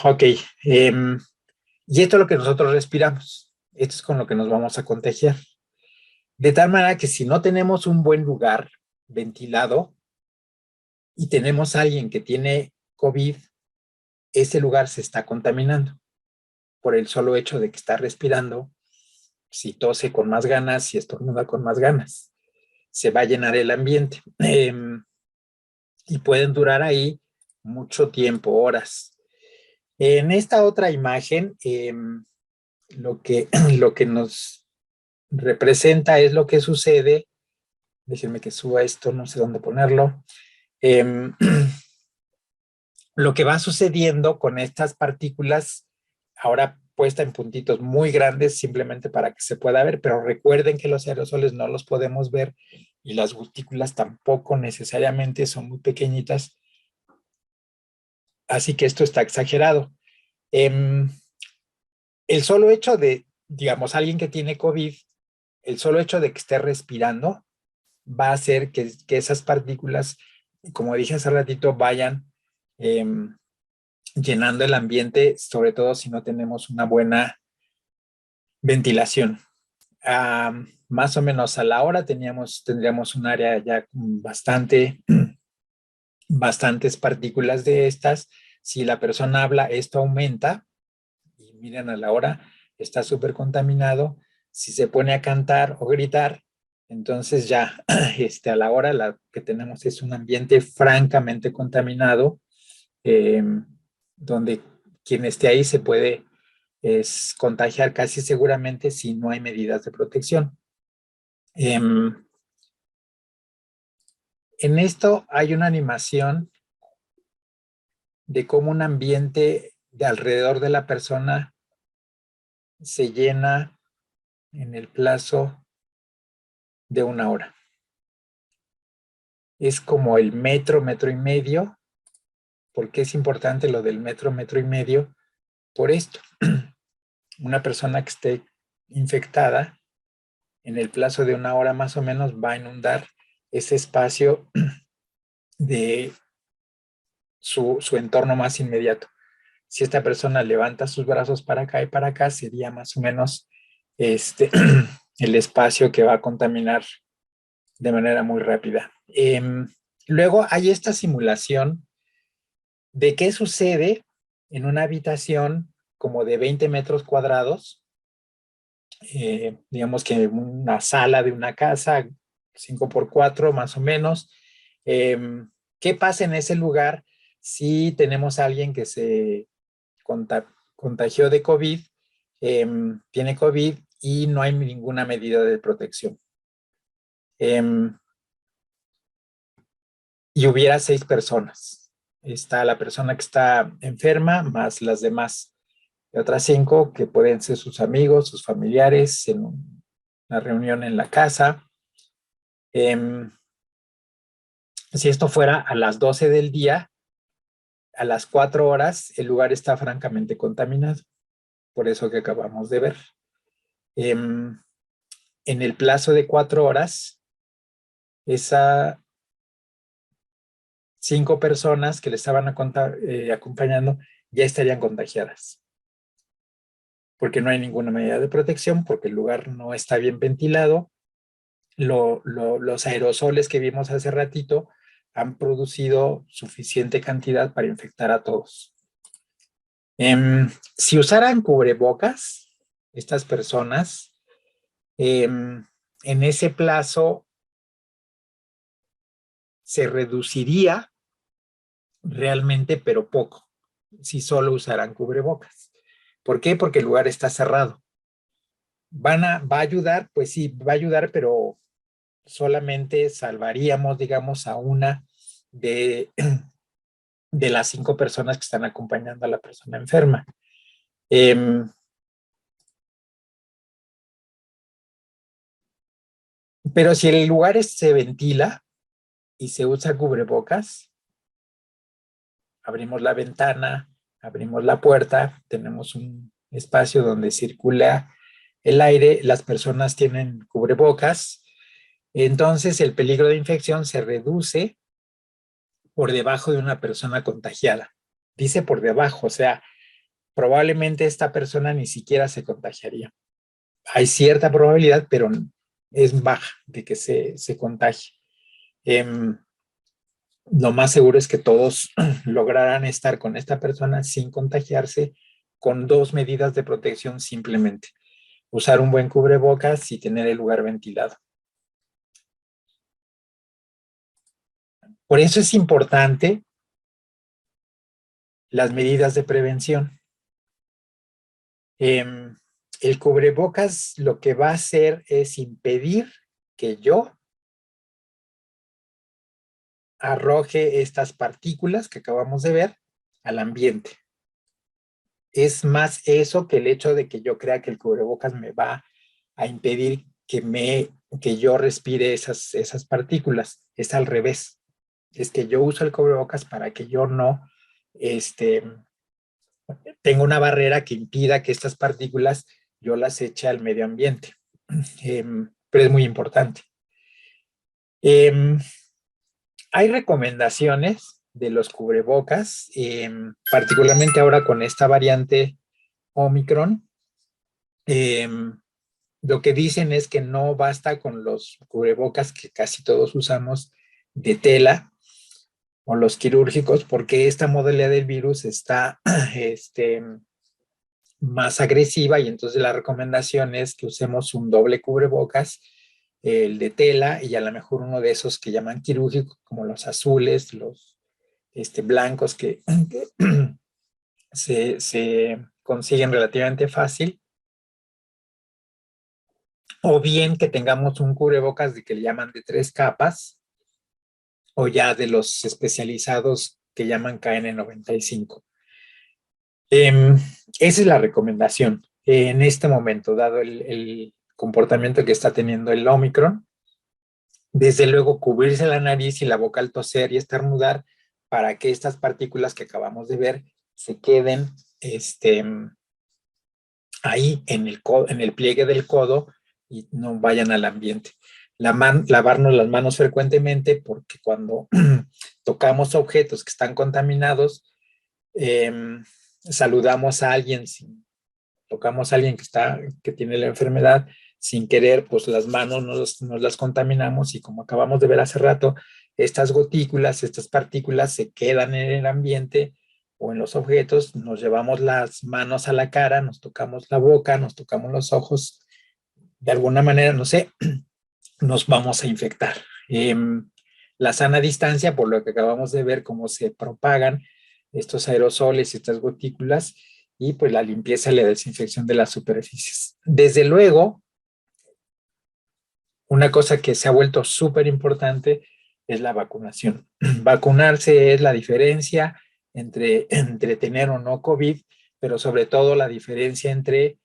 ok. Y esto es lo que nosotros respiramos. Esto es con lo que nos vamos a contagiar. De tal manera que si no tenemos un buen lugar ventilado y tenemos a alguien que tiene COVID, ese lugar se está contaminando por el solo hecho de que está respirando. Si tose con más ganas, si estornuda con más ganas, se va a llenar el ambiente. Y pueden durar ahí mucho tiempo, horas. En esta otra imagen, lo que, lo que nos representa es lo que sucede. Déjenme que suba esto, no sé dónde ponerlo. Eh, lo que va sucediendo con estas partículas, ahora puesta en puntitos muy grandes, simplemente para que se pueda ver, pero recuerden que los aerosoles no los podemos ver y las gotículas tampoco necesariamente, son muy pequeñitas, así que esto está exagerado. Eh, el solo hecho de, digamos, alguien que tiene COVID, el solo hecho de que esté respirando va a hacer que esas partículas, como dije hace ratito, vayan eh, llenando el ambiente, sobre todo si no tenemos una buena ventilación. Más o menos a la hora tendríamos un área ya con bastantes partículas de estas. Si la persona habla, esto aumenta, y miren, a la hora está súper contaminado. Si se pone a cantar o gritar, entonces ya a la hora la que tenemos es un ambiente francamente contaminado, eh, donde quien esté ahí se puede contagiar casi seguramente si no hay medidas de protección. Eh, En esto hay una animación de cómo un ambiente de alrededor de la persona se llena en el plazo de 1 hora. Es como el metro, metro y medio. ¿Por qué es importante lo del metro, metro y medio? Por esto, una persona que esté infectada en el plazo de 1 hora más o menos va a inundar ese espacio de su entorno más inmediato. Si esta persona levanta sus brazos para acá y para acá, sería más o menos el espacio que va a contaminar de manera muy rápida. Luego hay esta simulación de qué sucede en una habitación como de 20 metros cuadrados, digamos que una sala de una casa, 5 por 4 más o menos. ¿Qué pasa en ese lugar si tenemos a alguien que se contagió de COVID, tiene COVID y no hay ninguna medida de protección? Y hubiera 6 personas. Está la persona que está enferma, más las demás. Y otras 5 que pueden ser sus amigos, sus familiares, en una reunión en la casa. Si esto fuera a las 12 del día, a las 4 horas, el lugar está francamente contaminado. Por eso que acabamos de ver. En el plazo de 4 horas, esas 5 personas que le estaban acompañando ya estarían contagiadas. Porque no hay ninguna medida de protección, porque el lugar no está bien ventilado. Los aerosoles que vimos hace ratito han producido suficiente cantidad para infectar a todos. Si usaran cubrebocas, estas personas, en ese plazo se reduciría realmente, pero poco, si solo usaran cubrebocas. ¿Por qué? Porque el lugar está cerrado. ¿Va a ayudar? Pues sí, va a ayudar, pero solamente salvaríamos, digamos, a una de, de las 5 personas que están acompañando a la persona enferma. Pero si el lugar se ventila y se usa cubrebocas, abrimos la ventana, abrimos la puerta, tenemos un espacio donde circula el aire, las personas tienen cubrebocas, entonces el peligro de infección se reduce por debajo de una persona contagiada. Dice por debajo, o sea, probablemente esta persona ni siquiera se contagiaría. Hay cierta probabilidad, pero es baja de que se contagie. Lo más seguro es que todos lograran estar con esta persona sin contagiarse, con 2 medidas de protección simplemente. Usar un buen cubrebocas y tener el lugar ventilado. Por eso es importante las medidas de prevención. El cubrebocas lo que va a hacer es impedir que yo arroje estas partículas que acabamos de ver al ambiente. Es más eso que el hecho de que yo crea que el cubrebocas me va a impedir que yo respire esas partículas. Es al revés. Es que yo uso el cubrebocas para que yo no tenga una barrera que impida que estas partículas yo las eche al medio ambiente. Pero es muy importante. Hay recomendaciones de los cubrebocas, particularmente ahora con esta variante Omicron. Lo que dicen es que no basta con los cubrebocas que casi todos usamos de tela o los quirúrgicos, porque esta modalidad del virus está más agresiva y entonces la recomendación es que usemos un doble cubrebocas, el de tela y a lo mejor uno de esos que llaman quirúrgicos, como los azules, los blancos que se consiguen relativamente fácil, o bien que tengamos un cubrebocas de que le llaman de 3 capas, o ya de los especializados que llaman KN95. Esa es la recomendación en este momento, dado el comportamiento que está teniendo el Omicron. Desde luego, cubrirse la nariz y la boca al toser y estornudar para que estas partículas que acabamos de ver se queden ahí en el pliegue del codo y no vayan al ambiente. Lavarnos las manos frecuentemente, porque cuando tocamos objetos que están contaminados, eh, saludamos a alguien, si tocamos a alguien que tiene la enfermedad, sin querer, pues las manos nos las contaminamos, y como acabamos de ver hace rato, estas gotículas, estas partículas se quedan en el ambiente o en los objetos. Nos llevamos las manos a la cara, nos tocamos la boca, nos tocamos los ojos, de alguna manera, no sé, nos vamos a infectar. La sana distancia, por lo que acabamos de ver cómo se propagan estos aerosoles y estas gotículas, y pues la limpieza y la desinfección de las superficies. Desde luego, una cosa que se ha vuelto súper importante es la vacunación. Vacunarse es la diferencia entre tener o no COVID, pero sobre todo la diferencia entre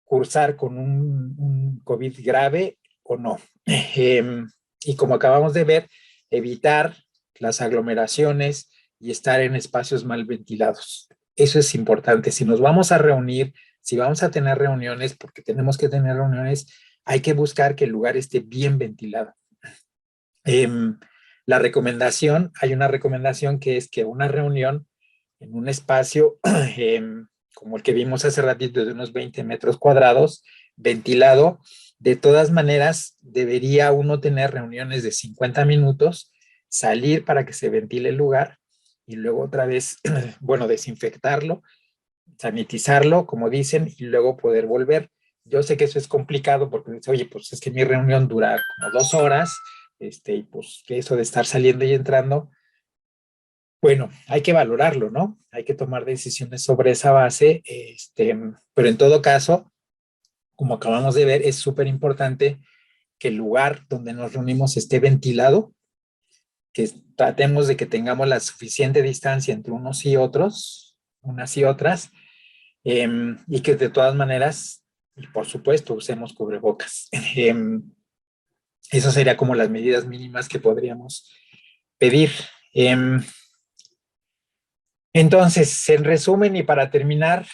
cursar con un COVID grave o no. Y como acabamos de ver, evitar las aglomeraciones y estar en espacios mal ventilados. Eso es importante. Si nos vamos a reunir, si vamos a tener reuniones, porque tenemos que tener reuniones, hay que buscar que el lugar esté bien ventilado. La recomendación, hay una recomendación que es que una reunión en un espacio como el que vimos hace ratito, de unos 20 metros cuadrados, ventilado. De todas maneras, debería uno tener reuniones de 50 minutos, salir para que se ventile el lugar y luego otra vez, bueno, desinfectarlo, sanitizarlo, como dicen, y luego poder volver. Yo sé que eso es complicado porque dice, oye, pues es que mi reunión dura como 2 horas, y pues eso de estar saliendo y entrando, bueno, hay que valorarlo, ¿no? Hay que tomar decisiones sobre esa base, pero en todo caso, como acabamos de ver, es súper importante que el lugar donde nos reunimos esté ventilado, que tratemos de que tengamos la suficiente distancia entre unos y otros, unas y otras, y que de todas maneras, y por supuesto, usemos cubrebocas. Eso sería como las medidas mínimas que podríamos pedir. Entonces, en resumen y para terminar,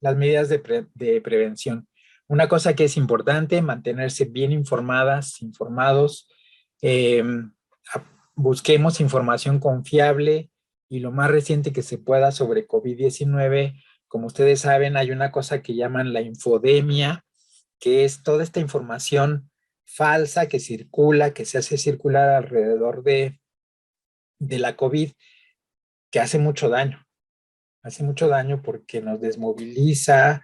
las medidas de prevención. Una cosa que es importante, mantenerse bien informados. eh, Busquemos información confiable y lo más reciente que se pueda sobre COVID-19. Como ustedes saben, hay una cosa que llaman la infodemia, que es toda esta información falsa que circula, que se hace circular alrededor de la COVID, que hace mucho daño porque nos desmoviliza,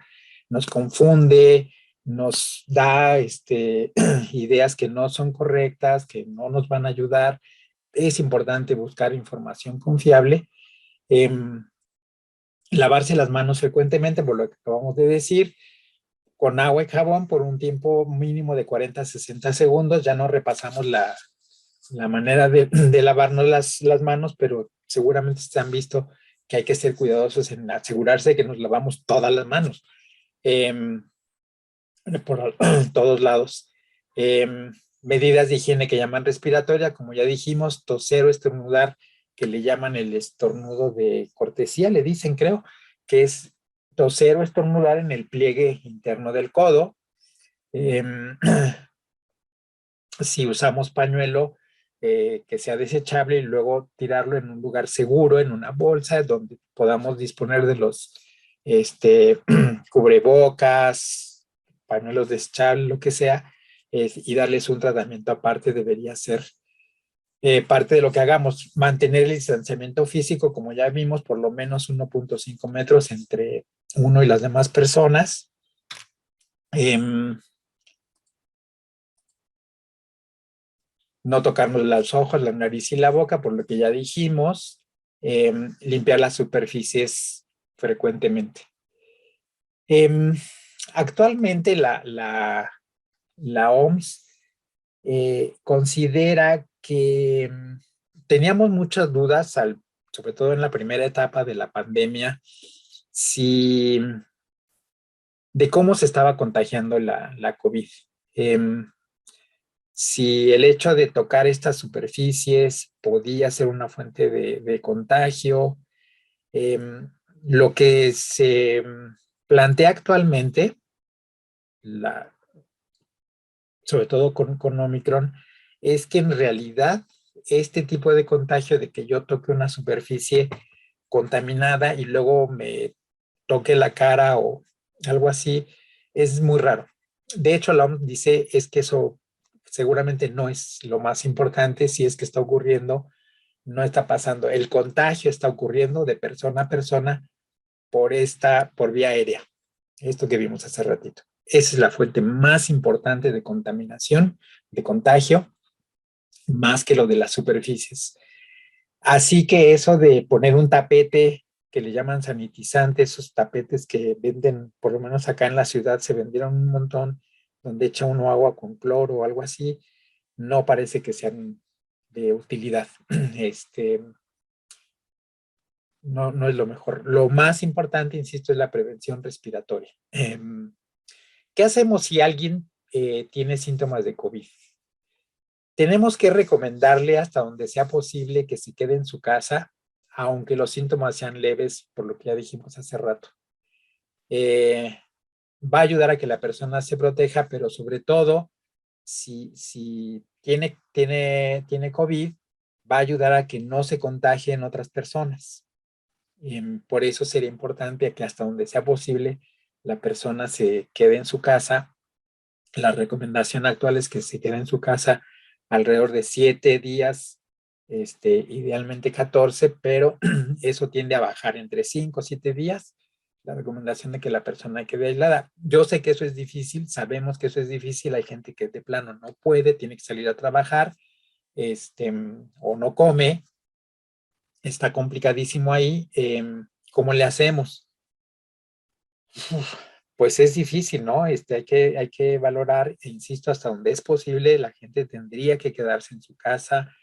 nos confunde, nos da ideas que no son correctas, que no nos van a ayudar. Es importante buscar información confiable. Eh, Lavarse las manos frecuentemente, por lo que acabamos de decir, con agua y jabón por un tiempo mínimo de 40 a 60 segundos. Ya no repasamos la manera de lavarnos las manos, pero seguramente se han visto que hay que ser cuidadosos en asegurarse de que nos lavamos todas las manos, eh, por todos lados. Eh, Medidas de higiene que llaman respiratoria, como ya dijimos, toser o estornudar, que le llaman el estornudo de cortesía, le dicen, creo, que es toser o estornudar en el pliegue interno del codo. Eh, si usamos pañuelo, que sea desechable, y luego tirarlo en un lugar seguro, en una bolsa, donde podamos disponer de los cubrebocas, pañuelos desechables, lo que sea, y darles un tratamiento aparte. Debería ser parte de lo que hagamos. Mantener el distanciamiento físico, como ya vimos, por lo menos 1.5 metros entre uno y las demás personas. No tocarnos los ojos, la nariz y la boca, por lo que ya dijimos. Limpiar las superficies frecuentemente. Eh, Actualmente la OMS considera que teníamos muchas dudas, sobre todo en la primera etapa de la pandemia, si, de cómo se estaba contagiando la COVID. Em, si el hecho de tocar estas superficies podía ser una fuente de contagio. Em, lo que se plantea actualmente, la, sobre todo con Omicron, es que en realidad este tipo de contagio de que yo toque una superficie contaminada y luego me toque la cara o algo así, es muy raro. De hecho, la OMS dice es que eso seguramente no es lo más importante. Si es que está ocurriendo, no está pasando. El contagio está ocurriendo de persona a persona por vía aérea. Esto que vimos hace ratito. Esa es la fuente más importante de contaminación, de contagio, más que lo de las superficies. Así que eso de poner un tapete que le llaman sanitizante, esos tapetes que venden, por lo menos acá en la ciudad se vendieron un montón, donde echa uno agua con cloro o algo así, no parece que sean de utilidad. Este, no es lo mejor. Lo más importante, insisto, es la prevención respiratoria. ¿Qué hacemos si alguien tiene síntomas de COVID? Tenemos que recomendarle hasta donde sea posible que se quede en su casa, aunque los síntomas sean leves, por lo que ya dijimos hace rato. Eh, Va a ayudar a que la persona se proteja, pero sobre todo, si tiene COVID, va a ayudar a que no se contagien otras personas. Por eso sería importante que hasta donde sea posible la persona se quede en su casa. La recomendación actual es que se quede en su casa alrededor de 7 días, idealmente 14, pero eso tiende a bajar entre 5 o 7 días. La recomendación de que la persona quede aislada. Yo sé que eso es difícil, sabemos que eso es difícil. Hay gente que de plano no puede, tiene que salir a trabajar, o no come. Está complicadísimo ahí. ¿Cómo le hacemos? Uf, pues es difícil, ¿no? Hay que valorar, e insisto, hasta donde es posible, la gente tendría que quedarse en su casa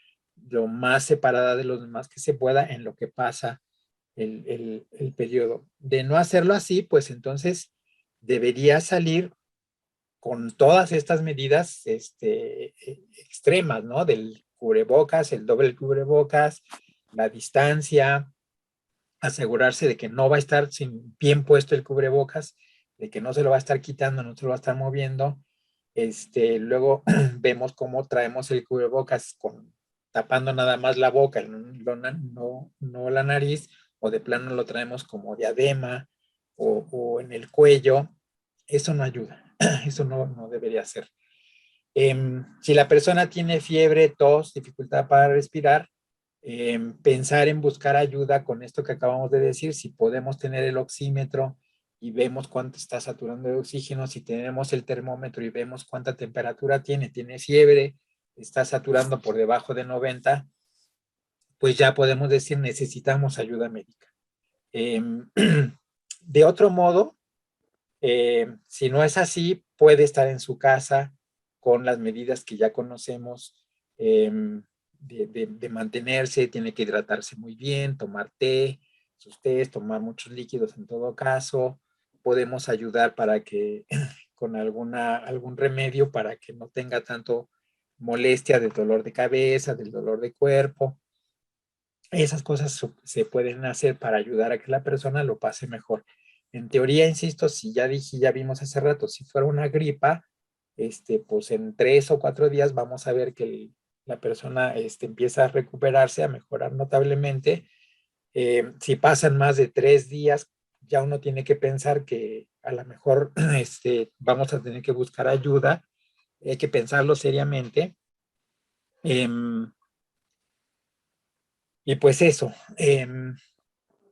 lo más separada de los demás que se pueda en lo que pasa el periodo. De no hacerlo así, pues entonces debería salir con todas estas medidas extremas, ¿no? Del cubrebocas, el doble cubrebocas, la distancia, asegurarse de que no va a estar sin bien puesto el cubrebocas, de que no se lo va a estar quitando, no se lo va a estar moviendo. Luego vemos cómo traemos el cubrebocas tapando nada más la boca, no la nariz, o de plano lo traemos como diadema o en el cuello. Eso no ayuda, eso no debería ser. Si la persona tiene fiebre, tos, dificultad para respirar, pensar en buscar ayuda con esto que acabamos de decir, si podemos tener el oxímetro y vemos cuánto está saturando de oxígeno, si tenemos el termómetro y vemos cuánta temperatura tiene fiebre, está saturando por debajo de 90, pues ya podemos decir necesitamos ayuda médica. De otro modo, si no es así, puede estar en su casa con las medidas que ya conocemos, de mantenerse, tiene que hidratarse muy bien, tomar sus tés, tomar muchos líquidos en todo caso. Podemos ayudar para que con algún remedio para que no tenga tanto molestia del dolor de cabeza, del dolor de cuerpo. Esas cosas se pueden hacer para ayudar a que la persona lo pase mejor. En teoría, insisto, si ya vimos hace rato, si fuera una gripa, pues en 3 o 4 días vamos a ver que la persona empieza a recuperarse, a mejorar notablemente. Si pasan más de 3 días, ya uno tiene que pensar que a lo mejor vamos a tener que buscar ayuda. Hay que pensarlo seriamente. Y pues eso,